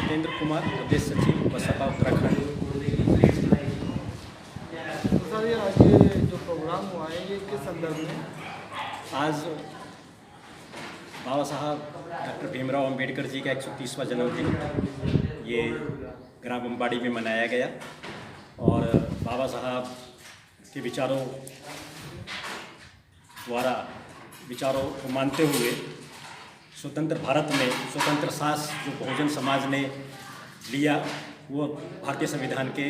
जितेंद्र कुमार, प्रदेश सचिव बसपा उत्तराखंड। तो सर ये आज ये जो प्रोग्राम हुआ है ये किस संदर्भ में? आज बाबा साहब डॉक्टर भीमराव अंबेडकर जी का 130वां जन्मदिन ये ग्राम बम्बाड़ी में मनाया गया और बाबा साहब के विचारों को मानते हुए स्वतंत्र भारत में स्वतंत्र शासन जो बहुजन समाज ने लिया वो भारतीय संविधान के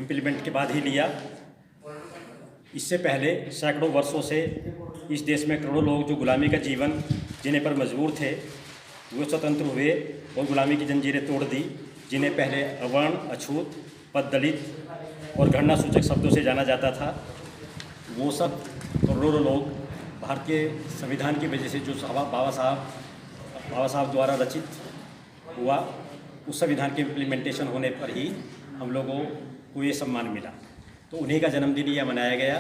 इम्प्लीमेंट के बाद ही लिया। इससे पहले सैकड़ों वर्षों से इस देश में करोड़ों लोग जो गुलामी का जीवन जीने पर मजबूर थे वो स्वतंत्र हुए और गुलामी की जंजीरें तोड़ दी। जिन्हें पहले अवर्ण, अछूत, पद दलित और घृणा सूचक शब्दों से जाना जाता था, वो सब करोड़ों लोग भारतीय संविधान की वजह से जो बाबा साहब द्वारा रचित हुआ उस संविधान के इम्प्लीमेंटेशन होने पर ही हम लोगों को ये सम्मान मिला। तो उन्हीं का जन्मदिन यह मनाया गया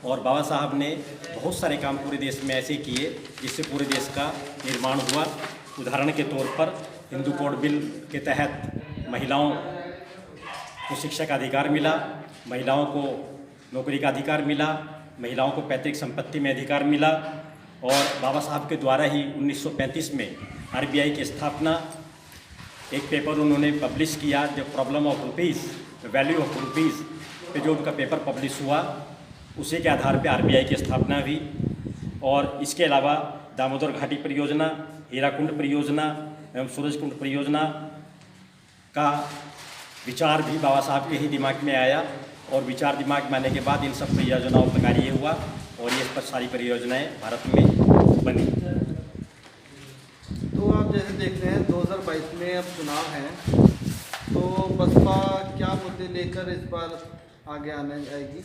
और बाबा साहब ने बहुत सारे काम पूरे देश में ऐसे किए जिससे पूरे देश का निर्माण हुआ। उदाहरण के तौर पर हिंदू कोड बिल के तहत महिलाओं को शिक्षा का अधिकार मिला, महिलाओं को नौकरी का अधिकार मिला, महिलाओं को पैतृक संपत्ति में अधिकार मिला और बाबा साहब के द्वारा ही 1935 में आरबीआई की स्थापना, एक पेपर उन्होंने पब्लिश किया जो problem of rupees, value of rupees पे जो उनका पेपर पब्लिश हुआ उसी के आधार पे आरबीआई की स्थापना हुई। और इसके अलावा दामोदर घाटी परियोजना, हीराकुंड परियोजना एवं सूरजकुंड परियोजना का विचार भी बाबा साहब के ही दिमाग में आया और विचार दिमाग में आने के बाद इन सब परियोजनाओं पर कार्य हुआ और ये पर सारी परियोजनाएं भारत में बनी। तो आप जैसे देख रहे हैं 2022 में अब चुनाव हैं, तो बसपा क्या मुद्दे लेकर इस बार आगे आने जाएगी?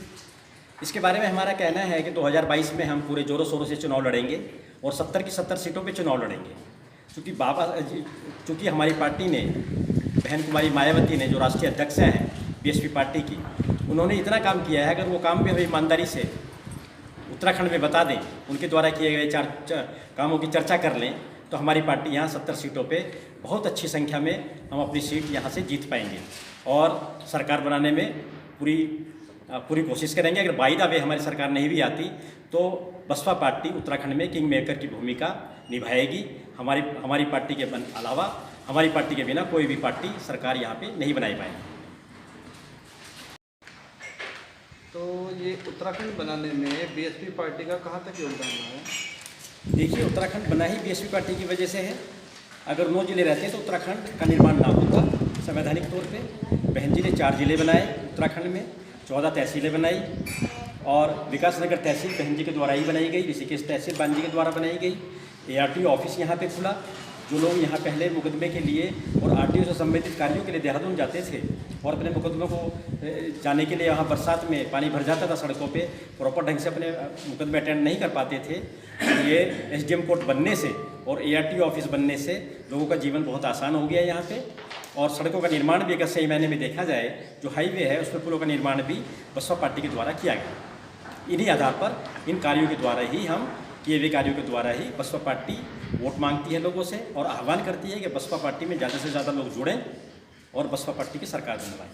इसके बारे में हमारा कहना है कि 2022 में हम पूरे ज़ोरों शोरों से चुनाव लड़ेंगे और 70 की 70 सीटों पे चुनाव लड़ेंगे। चूँकि हमारी पार्टी ने, बहन कुमारी मायावती ने जो राष्ट्रीय अध्यक्ष हैं बीएसपी पार्टी की, उन्होंने इतना काम किया है। अगर वो काम भी हमें ईमानदारी से उत्तराखंड में बता दें, उनके द्वारा किए गए कामों की चर्चा कर लें, तो हमारी पार्टी यहाँ 70 सीटों पे बहुत अच्छी संख्या में हम अपनी सीट यहाँ से जीत पाएंगे और सरकार बनाने में पूरी कोशिश करेंगे। अगर बाई द वे हमारी सरकार नहीं भी आती तो बसपा पार्टी उत्तराखंड में किंग मेकर की भूमिका निभाएगी। हमारी पार्टी के अलावा हमारी पार्टी के बिना कोई भी पार्टी सरकार यहाँ पे नहीं बनाई पाएगी। तो ये उत्तराखंड बनाने में बीएसपी पार्टी का कहाँ तक योगदान रहा है? देखिए, उत्तराखंड बना ही बीएसपी पार्टी की वजह से है। अगर 9 जिले रहते तो उत्तराखंड का निर्माण ना होता। संवैधानिक तौर पे बहन जी ने 4 जिले बनाए उत्तराखंड में, 14 तहसीलें बनाई और विकासनगर तहसील बहन जी के द्वारा ही बनाई गई, ऋषिकेश तहसील बहन जी के द्वारा बनाई गई। ARTO ऑफिस यहाँ पे खुला। जो लोग यहाँ पहले मुकदमे के लिए और RTO से संबंधित कार्यों के लिए देहरादून जाते थे और अपने मुकदमों को जाने के लिए यहाँ बरसात में पानी भर जाता था सड़कों पे, प्रॉपर ढंग से अपने मुकदमे अटेंड नहीं कर पाते थे, ये SDM कोर्ट बनने से और ARTO ऑफिस बनने से लोगों का जीवन बहुत आसान हो गया यहाँ पे। और सड़कों का निर्माण भी अगर सही मायने में देखा जाए, जो हाईवे है उस पर पुलों का निर्माण भी बसपा पार्टी के द्वारा किया गया। इन्हीं आधार पर इन कार्यों के द्वारा ही किए हुए कार्यों के द्वारा ही बसपा पार्टी वोट मांगती है लोगों से और आह्वान करती है कि बसपा पार्टी में ज़्यादा से ज़्यादा लोग जुड़ें और बसपा पार्टी की सरकार बनवाएं।